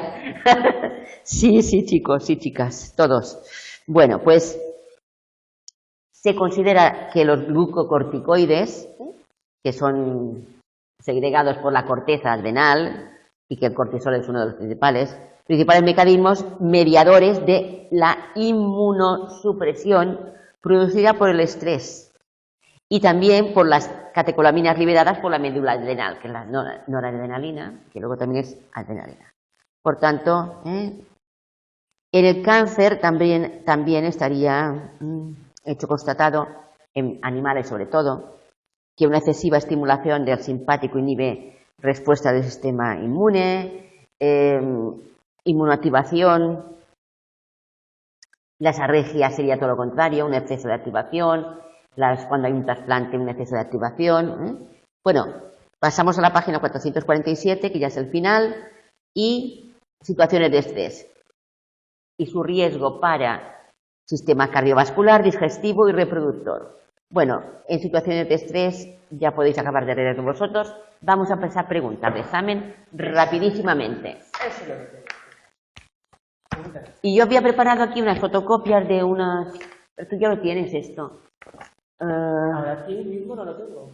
Sí, chicos, sí, chicas, todos. Bueno, pues se considera que los glucocorticoides, que son segregados por la corteza adrenal, y que el cortisol es uno de los principales mecanismos mediadores de la inmunosupresión producida por el estrés y también por las catecolaminas liberadas por la médula adrenal, que es la noradrenalina, que luego también es adrenalina. Por tanto, en el cáncer también estaría hecho constatado, en animales sobre todo, que una excesiva estimulación del simpático inhibe respuesta del sistema inmune, inmunoactivación. Las alergias sería todo lo contrario, un exceso de activación, cuando hay un trasplante, un exceso de activación. Bueno, pasamos a la página 447, que ya es el final, y situaciones de estrés y su riesgo para sistema cardiovascular, digestivo y reproductor. Bueno, en situaciones de estrés ya podéis acabar de leer vosotros. Vamos a empezar preguntas de examen rapidísimamente. Eso es lo que tengo. Y yo había preparado aquí unas fotocopias de unas... Tú ya lo tienes esto. Ahora aquí mismo no lo tengo.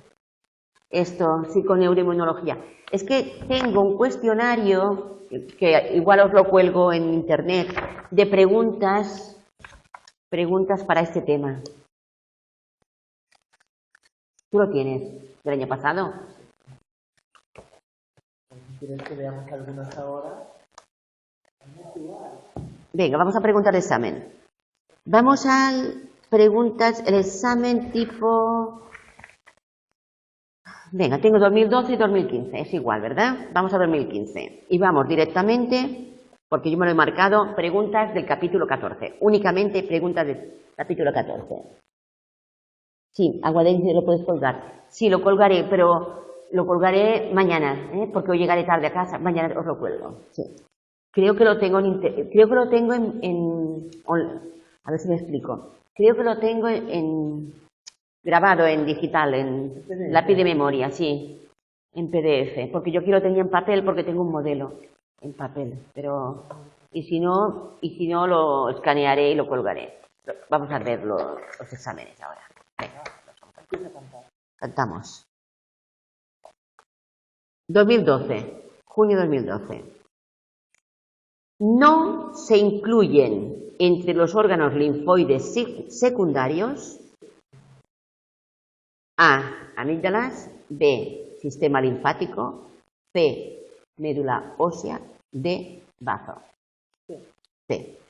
Esto, psiconeuroinmunología. Es que tengo un cuestionario, que igual os lo cuelgo en internet, de preguntas para este tema. ¿Tú lo tienes del año pasado? ¿Quieres que veamos algunas ahora? Venga, vamos a preguntar de examen. Vamos a preguntas, el examen tipo... Venga, tengo 2012 y 2015, es igual, ¿verdad? Vamos a 2015. Y vamos directamente, porque yo me lo he marcado, preguntas del capítulo 14. Únicamente preguntas del capítulo 14. Sí, Aguadense, lo puedes colgar. Sí, lo colgaré, pero lo colgaré mañana, porque hoy llegaré tarde a casa. Mañana os lo cuelgo. Sí. Creo que lo tengo a ver si me explico. Creo que lo tengo grabado en digital, en lápiz de memoria, sí, en PDF, porque yo quiero tener en papel porque tengo un modelo en papel, pero y si no lo escanearé y lo colgaré. Vamos a ver los exámenes ahora. Venga, cantamos. 2012, junio 2012. No se incluyen entre los órganos linfoides secundarios A, amígdalas, B, sistema linfático, C, médula ósea, D, bazo. C.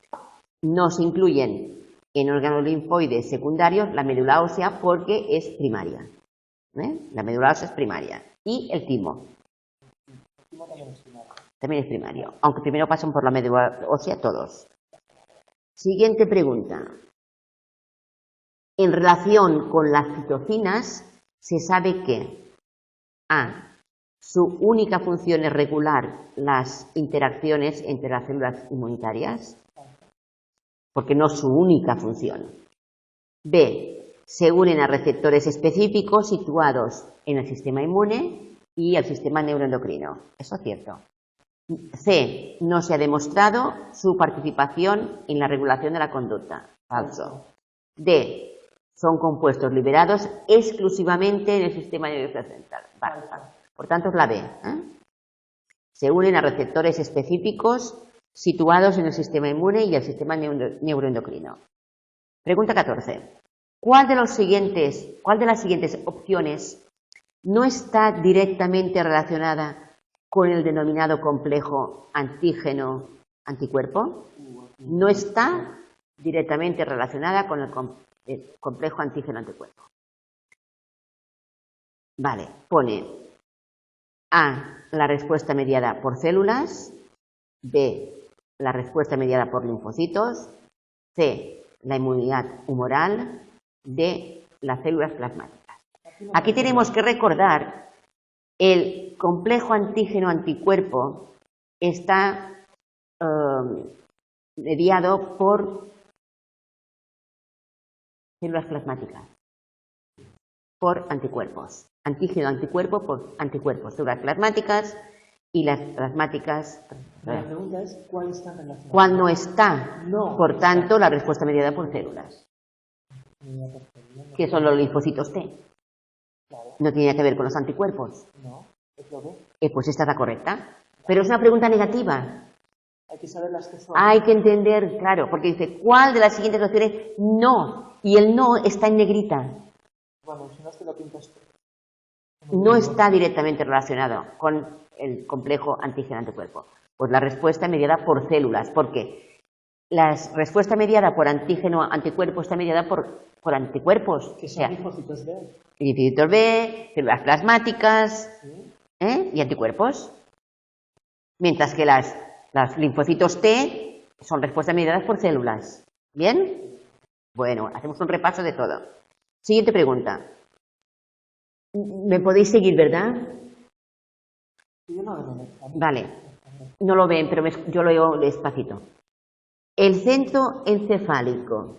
No se incluyen en órganos linfoides secundarios la médula ósea porque es primaria. La médula ósea es primaria. Y el timo. También es primario, aunque primero pasan por la médula ósea todos. Siguiente pregunta. En relación con las citocinas, se sabe que A. Su única función es regular las interacciones entre las células inmunitarias, porque no es su única función. B. Se unen a receptores específicos situados en el sistema inmune y el sistema neuroendocrino. ¿Eso es cierto? C. No se ha demostrado su participación en la regulación de la conducta. Falso. D. Son compuestos liberados exclusivamente en el sistema nervioso central. Vale. Por tanto, es la B. Se unen a receptores específicos situados en el sistema inmune y el sistema neuroendocrino. Pregunta 14. ¿Cuál de las siguientes opciones no está directamente relacionada con el denominado complejo antígeno-anticuerpo? No está directamente relacionada con el complejo antígeno-anticuerpo. Vale, pone A, la respuesta mediada por células, B, la respuesta mediada por linfocitos, C, la inmunidad humoral, D, las células plasmáticas. Aquí tenemos que recordar el complejo antígeno-anticuerpo está mediado por células plasmáticas, por anticuerpos. Antígeno-anticuerpo por anticuerpos, células plasmáticas y las plasmáticas. La pregunta es, ¿cuál está relacionado? ¿Cuál no está? No. Por tanto, la respuesta mediada por células. ¿Qué son los linfocitos T? Claro. No tiene que ver con los anticuerpos. No, es lo B. Pues esta es la correcta. Pero es una pregunta negativa. Hay que saber las que son. Hay que entender, claro, porque dice, ¿cuál de las siguientes opciones no? Y el no está en negrita. Bueno, si no te lo pintas tú. No está directamente relacionado con el complejo antígeno-anticuerpo. Pues la respuesta mediada por células, porque la respuesta mediada por antígeno-anticuerpo está mediada por anticuerpos. Que son linfocitos B. Linfocitos B, células plasmáticas, ¿Sí? y anticuerpos. Mientras que los linfocitos T son respuestas mediadas por células. ¿Bien? Bueno, hacemos un repaso de todo. Siguiente pregunta. ¿Me podéis seguir, verdad? Yo no lo veo. Vale. No lo ven, pero yo lo leo despacito. El centro encefálico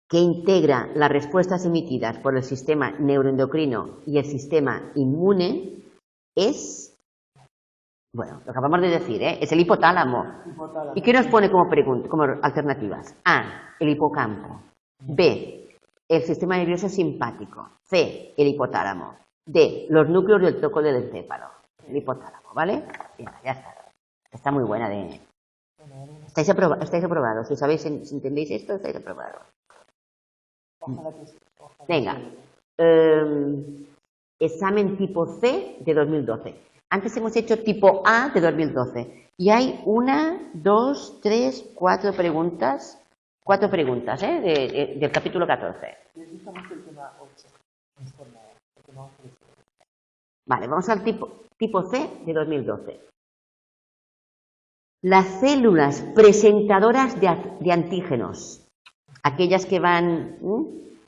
que integra las respuestas emitidas por el sistema neuroendocrino y el sistema inmune es, bueno, lo acabamos de decir, es el hipotálamo. ¿Y qué nos pone como alternativas? A, el hipocampo. B, el sistema nervioso simpático. C, el hipotálamo. D, los núcleos del tronco del encéfalo. El hipotálamo, ¿vale? Bien, ya está. Está muy buena de... Estáis aprobados. Si sabéis, si entendéis esto, estáis aprobados. Venga. Examen tipo C de 2012. Antes hemos hecho tipo A de 2012. Y hay 1, 2, 3, 4 preguntas. 4 preguntas, del capítulo 14. Vale, vamos al tipo C de 2012. Las células presentadoras de antígenos, aquellas que van,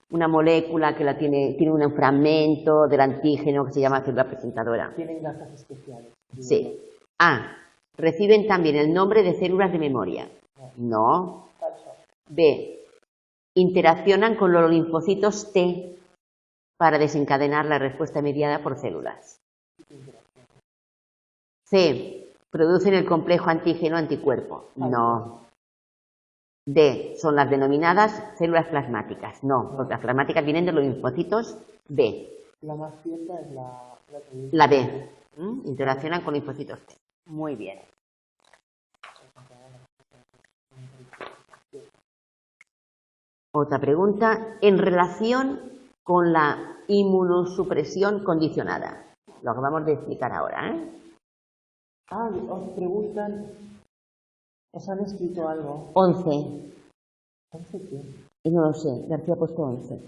una molécula que tiene un fragmento del antígeno que se llama célula presentadora. Tienen gasas especiales. Sí. A, reciben también el nombre de células de memoria. No. B, interaccionan con los linfocitos T para desencadenar la respuesta mediada por células. C, producen el complejo antígeno-anticuerpo. No. D, son las denominadas células plasmáticas. No, porque las plasmáticas vienen de los linfocitos B. La más cierta es la B. Interaccionan con linfocitos T. Muy bien. Otra pregunta, en relación con la inmunosupresión condicionada. Lo acabamos de explicar ahora, os preguntan, ¿os han escrito algo? 11. ¿11 qué? No lo sé, García ha puesto 11.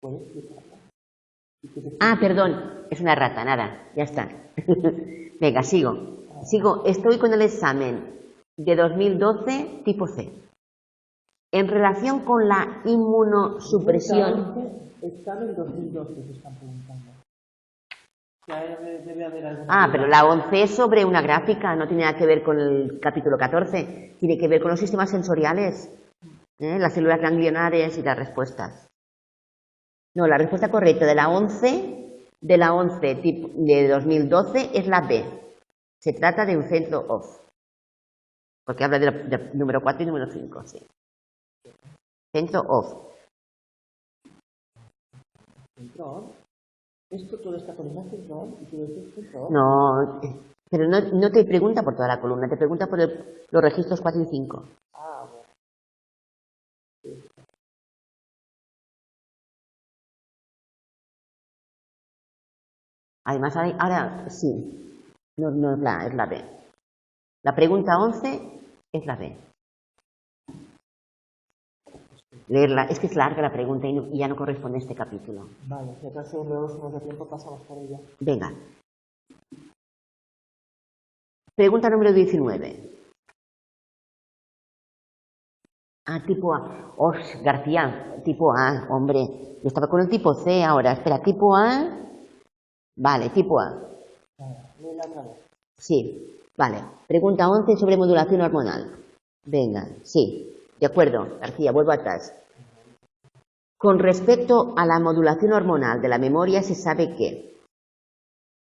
¿Puedes explicarlo? Perdón, es una rata, nada, ya está. Venga, sigo. Estoy con el examen de 2012 tipo C. En relación con la inmunosupresión... Examen 2012 se están preguntando. Debe haber alguna pero la 11 es sobre una gráfica, no tiene nada que ver con el capítulo 14. Tiene que ver con los sistemas sensoriales, las células ganglionares y las respuestas. No, la respuesta correcta de la 11 de 2012 es la B. Se trata de un centro off. Porque habla del número 4 y número 5, sí. Centro off. Centro on. Esto todo está con el centro on y todo esto es centro on. No, pero no te pregunta por toda la columna, te pregunta por los registros 4 y 5. Ah, bueno. Además, ahora sí, no es la B. La pregunta 11 es la B. Leerla, es que es larga la pregunta y ya no corresponde a este capítulo. Vale, si acaso luego si nos da tiempo pasamos por ella. Venga. Pregunta número 19. Tipo A. García, tipo A, hombre. Yo estaba con el tipo C ahora. Espera, tipo A. Vale, tipo A. Léela otra vez. Sí, vale. Pregunta 11 sobre modulación hormonal. Venga, sí. De acuerdo, García, vuelvo atrás. Con respecto a la modulación hormonal de la memoria se sabe que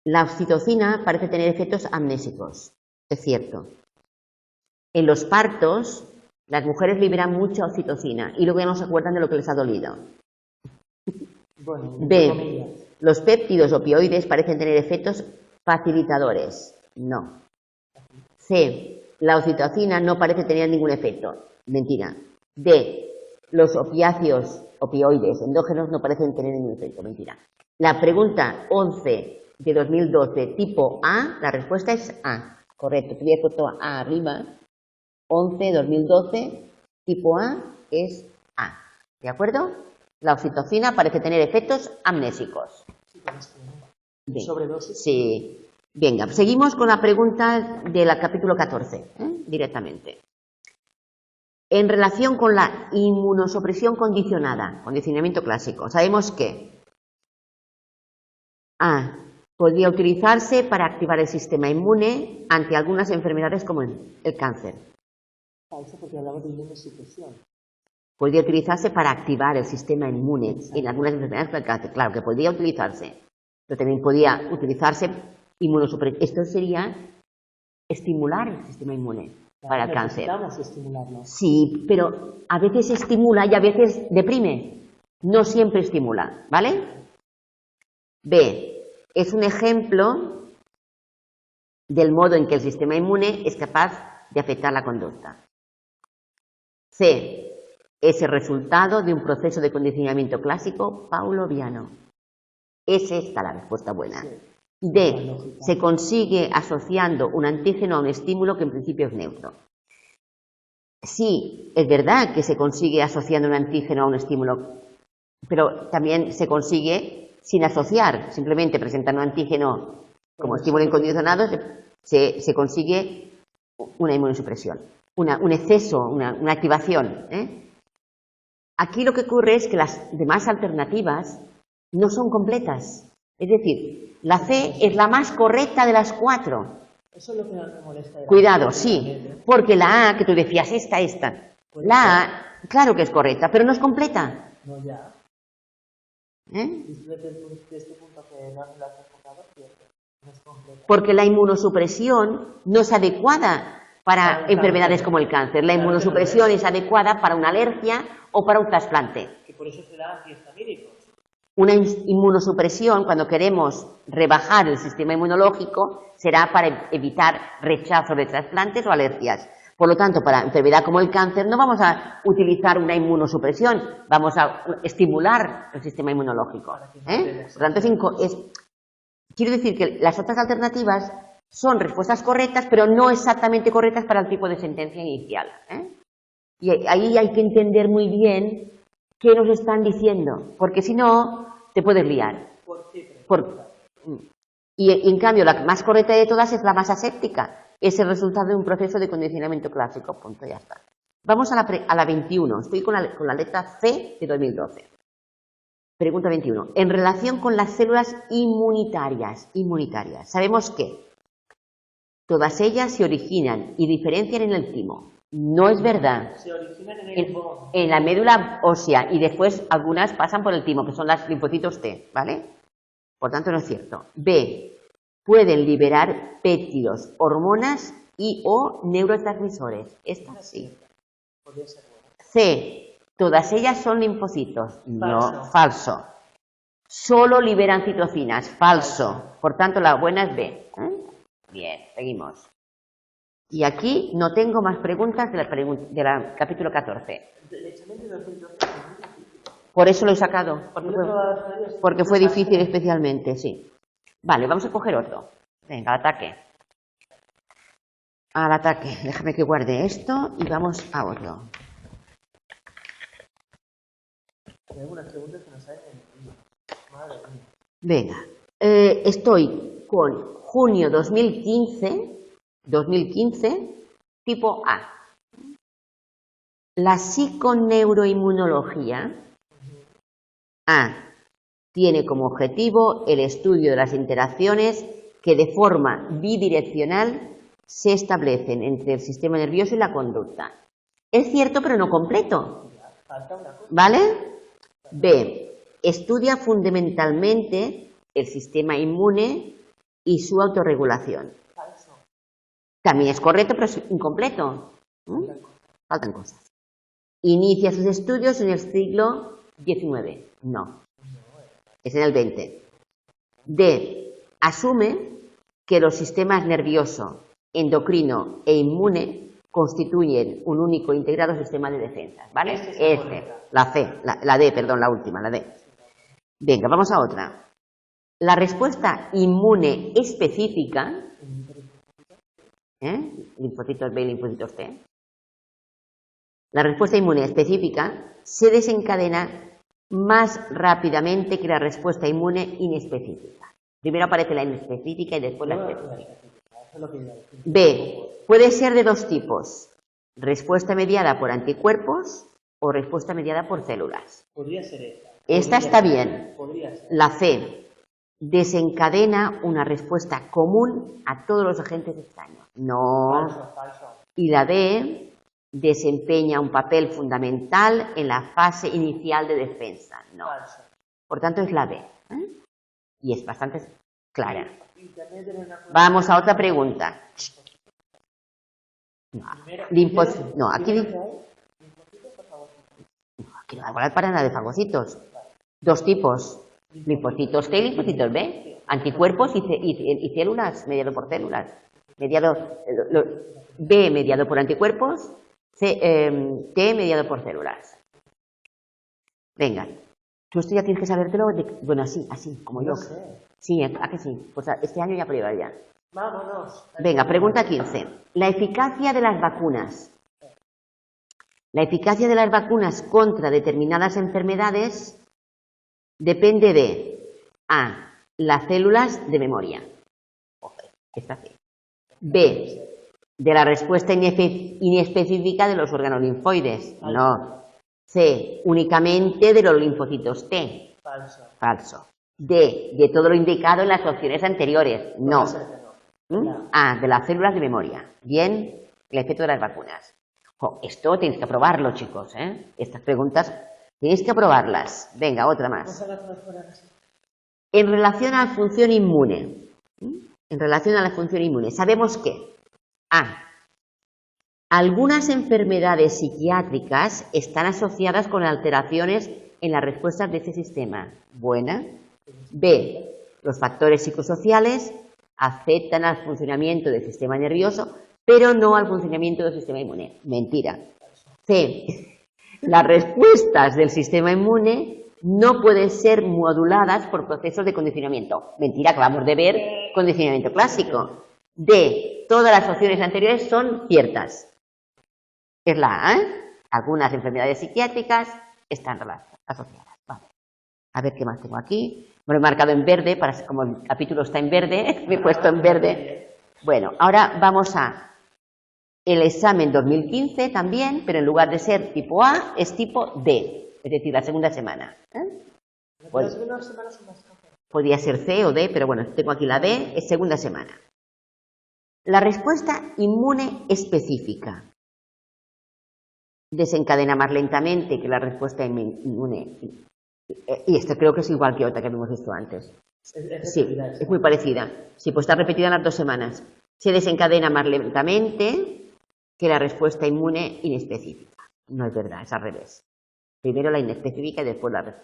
la oxitocina parece tener efectos amnésicos. Es cierto. En los partos, las mujeres liberan mucha oxitocina y luego ya no se acuerdan de lo que les ha dolido. Bueno, B. Los péptidos opioides parecen tener efectos facilitadores. No. C. La oxitocina no parece tener ningún efecto. Mentira. D. Los opioides endógenos no parecen tener ningún efecto. Mentira. La pregunta 11 de 2012, tipo A, la respuesta es A. Correcto. Te voy a poner A arriba. 11, 2012, tipo A es A. ¿De acuerdo? La oxitocina parece tener efectos amnésicos. Sí, con esto, ¿no? Bien. Sobredosis. Sí. Venga, seguimos con la pregunta del capítulo 14, directamente. En relación con la inmunosupresión condicionada, condicionamiento clásico, sabemos que A. Podría utilizarse para activar el sistema inmune ante algunas enfermedades como el cáncer. Falso, porque hablaba de inmunosupresión. Podría utilizarse para activar el sistema inmune en algunas enfermedades como el cáncer. Claro que podría utilizarse, pero también podía utilizarse inmunosupresión. Esto sería estimular el sistema inmune para el cáncer. Necesitamos estimularlo. Sí, pero a veces estimula y a veces deprime. No siempre estimula, ¿vale? B. Es un ejemplo del modo en que el sistema inmune es capaz de afectar la conducta. C. Es el resultado de un proceso de condicionamiento clásico pavloviano. Es esta la respuesta buena. Sí. D. Se consigue asociando un antígeno a un estímulo que en principio es neutro. Sí, es verdad que se consigue asociando un antígeno a un estímulo, pero también se consigue sin asociar, simplemente presentando un antígeno como estímulo incondicionado, se consigue una inmunosupresión, un exceso, una activación. Aquí lo que ocurre es que las demás alternativas no son completas. Es decir, la C es la más correcta de las 4. Eso es lo que me molesta. Cuidado, sí, porque la A, que tú decías, esta. La A, claro que es correcta, pero no es completa. No, ya. ¿Eh? Desde este punto que no la has enfocado, cierto. No es completa. Porque la inmunosupresión no es adecuada para enfermedades como el cáncer. La inmunosupresión es adecuada para una alergia o para un trasplante. Y por eso se da antihistamínicos. Una inmunosupresión, cuando queremos rebajar el sistema inmunológico, será para evitar rechazo de trasplantes o alergias. Por lo tanto, para enfermedad como el cáncer no vamos a utilizar una inmunosupresión, vamos a estimular el sistema inmunológico. Por lo tanto, quiero decir que las otras alternativas son respuestas correctas, pero no exactamente correctas para el tipo de sentencia inicial. Y ahí hay que entender muy bien qué nos están diciendo, porque si no, te puedes liar. ¿Por qué? Y en cambio, la más correcta de todas es la más aséptica. Es el resultado de un proceso de condicionamiento clásico. Punto, ya está. Vamos a la 21. Estoy con la letra C de 2012. Pregunta 21. En relación con las células inmunitarias, sabemos que todas ellas se originan y diferencian en el timo. No es verdad. Se originan en la médula ósea y después algunas pasan por el timo, que son los linfocitos T, ¿vale? Por tanto, no es cierto. B. pueden liberar péptidos, hormonas y o neurotransmisores. Esta sí. Podría ser buena. C. Todas ellas son linfocitos. No, Falso. falso. Solo liberan citocinas. Falso. Por tanto, la buena es B. Bien, seguimos. Y aquí no tengo más preguntas del capítulo 14. El examen de 2012 Por eso lo he sacado. es Porque fue difícil especialmente, sí. Vale, vamos a coger otro. Venga, al ataque. Al ataque. Déjame que guarde esto y vamos a otro. Hay algunas preguntas que nos salen en el libro. Madre mía. Venga, estoy con junio 2015, tipo A. La psiconeuroinmunología A tiene como objetivo el estudio de las interacciones que de forma bidireccional se establecen entre el sistema nervioso y la conducta. Es cierto, pero no completo. Falta una cosa. ¿Vale? B. Estudia fundamentalmente el sistema inmune y su autorregulación. Falso. También es correcto, pero es incompleto. Faltan cosas. Inicia sus estudios en el siglo XIX. No. Es en el XX. D. Asume que los sistemas nervioso, endocrino e inmune constituyen un único integrado sistema de defensa. ¿Vale? La última, la D. Venga, vamos a otra. La respuesta inmune específica, linfocitos B y linfocitos T, la respuesta inmune específica se desencadena más rápidamente que la respuesta inmune inespecífica. Primero aparece la inespecífica y después la específica. B. Puede ser de dos tipos. Respuesta mediada por anticuerpos o respuesta mediada por células. Podría ser esta. Esta está bien. Podría ser. La C. Desencadena una respuesta común a todos los agentes extraños. No. Falso. Y la D. Desempeña un papel fundamental en la fase inicial de defensa. No. Falso. Por tanto, es la B. Y es bastante clara. Y también tenemos una Vamos a otra pregunta. No, aquí no va a hablar para nada de fagocitos. Dos tipos. Linfocitos T y linfocitos B. Anticuerpos y células, mediado por células. B mediado por anticuerpos, T mediado por células. Venga. Tú esto ya tienes que sabértelo. Bueno, así, como yo. No sé. Sí, ¿a que sí? Pues este año ya prueba ya. Vámonos. Venga, pregunta 15. La eficacia de las vacunas. La eficacia de las vacunas contra determinadas enfermedades depende de A. Las células de memoria. Esta sí. B. De la respuesta inespecífica de los órganos linfoides. No. C. Únicamente de los linfocitos T. Falso. Falso. D. De todo lo indicado en las opciones anteriores. No. Puede ser que no. A. De las células de memoria. Bien. El efecto de las vacunas. Esto tenéis que aprobarlo, chicos. Estas preguntas tenéis que aprobarlas. Venga, otra más. En relación a la función inmune. En relación a la función inmune. Sabemos que A. Algunas enfermedades psiquiátricas están asociadas con alteraciones en las respuestas de ese sistema. Buena. B. Los factores psicosociales afectan al funcionamiento del sistema nervioso, pero no al funcionamiento del sistema inmune. Mentira. C. Las respuestas del sistema inmune no pueden ser moduladas por procesos de condicionamiento. Mentira, acabamos de ver condicionamiento clásico. D. Todas las opciones anteriores son ciertas. Es la A. Algunas enfermedades psiquiátricas están asociadas. Vale. A ver qué más tengo aquí. Me lo he marcado en verde, como el capítulo está en verde, me he puesto en verde. Bueno, ahora vamos a el examen 2015 también, pero en lugar de ser tipo A, es tipo D, es decir, la segunda semana. Pues, podría ser C o D, pero bueno, tengo aquí la D, es segunda semana. La respuesta inmune específica desencadena más lentamente que la respuesta inmune. Y esto creo que es igual que otra que hemos visto antes. Sí, es muy parecida. Sí, pues está repetida en las 2 semanas. Se desencadena más lentamente que la respuesta inmune inespecífica. No es verdad, es al revés. Primero la inespecífica y después la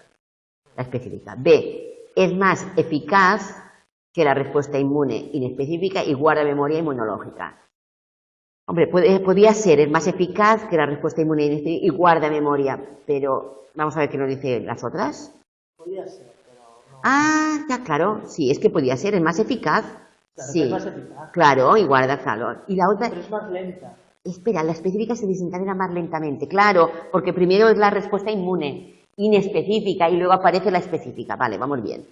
específica. B, es más eficaz que la respuesta inmune inespecífica y guarda memoria inmunológica. Hombre, podría ser, es más eficaz que la respuesta inmune inespecífica y guarda memoria, pero vamos a ver qué nos dicen las otras. Podría ser, pero no. Ah, ya, claro, sí, es que podía ser, es más eficaz. Claro, Sí, es más eficaz. claro, y guarda calor. Y la otra, Pero es más lenta. espera, la específica se desencadena más lentamente, claro, porque primero es la respuesta inmune, inespecífica, y luego aparece la específica. Vale, vamos bien.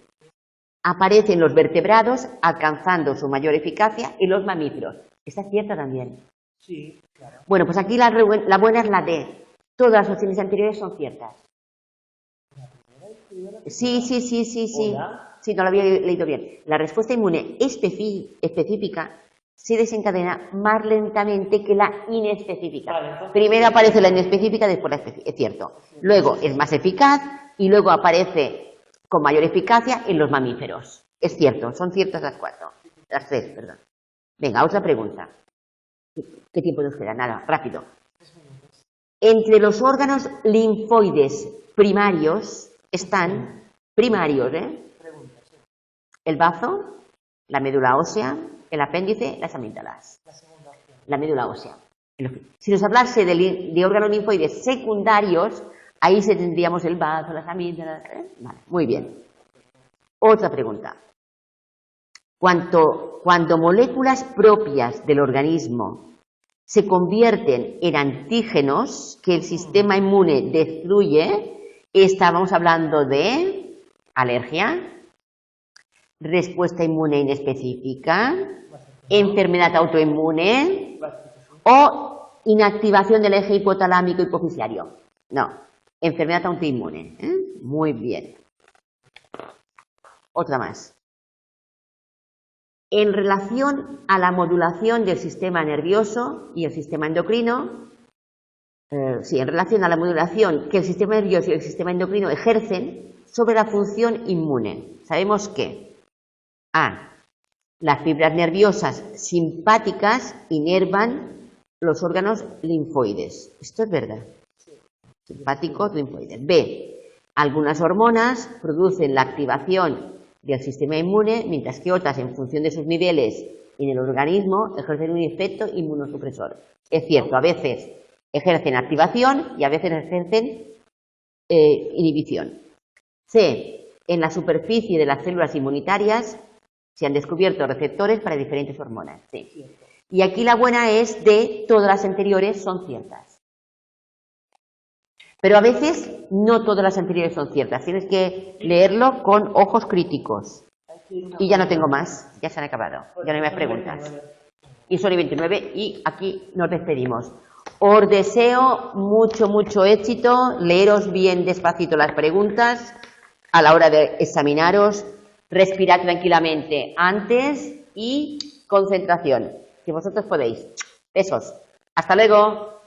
Aparecen los vertebrados alcanzando su mayor eficacia y los mamíferos. Esta es cierta también. Sí, claro. Bueno, pues aquí la buena es la D. Todas las opciones anteriores son ciertas. Sí. ¿Hola? Sí, no lo había leído bien. La respuesta inmune específica se desencadena más lentamente que la inespecífica. Vale, entonces- Primero aparece la inespecífica, después la específica. Es cierto. Luego es más eficaz y luego aparece con mayor eficacia en los mamíferos. Es cierto, son ciertas las 4. Las 3, perdón. Venga, otra pregunta. ¿Qué tiempo nos queda? Nada, rápido. Entre los órganos linfoides primarios están primarios, Pregunta, sí. el bazo, la médula ósea, el apéndice, las amígdalas. La segunda opción. La médula ósea. Si nos hablase de órganos linfoides secundarios, ahí se tendríamos el bazo, las amígdalas. Vale, muy bien. Otra pregunta. Cuando moléculas propias del organismo se convierten en antígenos que el sistema inmune destruye, estábamos hablando de alergia, respuesta inmune inespecífica, enfermedad autoinmune o inactivación del eje hipotalámico hipoficiario. No, enfermedad autoinmune. Muy bien. Otra más. En relación a la modulación del sistema nervioso y el sistema endocrino, en relación a la modulación que el sistema nervioso y el sistema endocrino ejercen sobre la función inmune, sabemos que A. Las fibras nerviosas simpáticas inervan los órganos linfoides. Esto es verdad. Simpáticos, linfoides. B. Algunas hormonas producen la activación del sistema inmune, mientras que otras, en función de sus niveles en el organismo, ejercen un efecto inmunosupresor. Es cierto, a veces ejercen activación y a veces ejercen inhibición. C. En la superficie de las células inmunitarias se han descubierto receptores para diferentes hormonas. Sí. Y aquí la buena es de todas las anteriores son ciertas. Pero a veces no todas las anteriores son ciertas. Tienes que leerlo con ojos críticos. Y ya no tengo más. Ya se han acabado. Ya no hay más preguntas. Y son 29 y aquí nos despedimos. Os deseo mucho éxito. Leeros bien despacito las preguntas a la hora de examinaros. Respirad tranquilamente antes y concentración. Si vosotros podéis. Besos. Hasta luego.